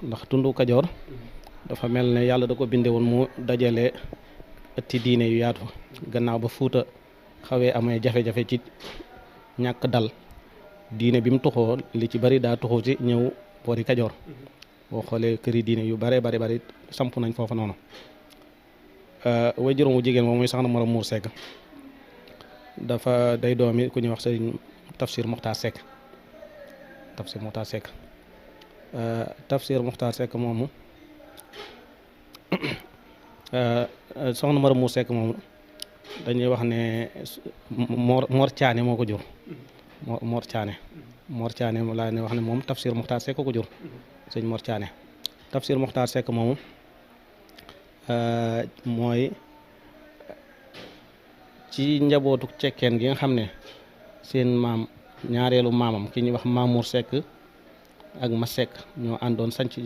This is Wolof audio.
ndax tundu Kajoor dafa mel ne yàlla da ko binde woon mu dajale ëtti diine yu yaatu gannaaw ba Fuuta xawee amee jafe-jafe ci ñàkk dal diine bi mu tuxoo li ci bari daa tuxu ci ñëw boori Kajoor boo xoolee këri diine yu bare bari samp nañ foofa noonu way juróom wu jigéen moom muy soxna Mor Muur Sekk dafa day doomi ku ñuy wax sëriñ Tafsir Muxtaar Sekk Tafsir Muxtaar Sekk moomu soxna Mor Muur Sekk moomu dañuy wax ne Mor Caane moo ko jur Mor Caane laa ne wax ne moom Tafsir Muxtaar Sekk ko jur sëñ Mor Caane Tafsir Muxtaar Sekk moomu mooy ci njabootu cekkeen gi nga xam ne seen maam ñaareelu maamam ki ñuy wax Mamour Sekk ak ma Sekk ñoo àndoon sanc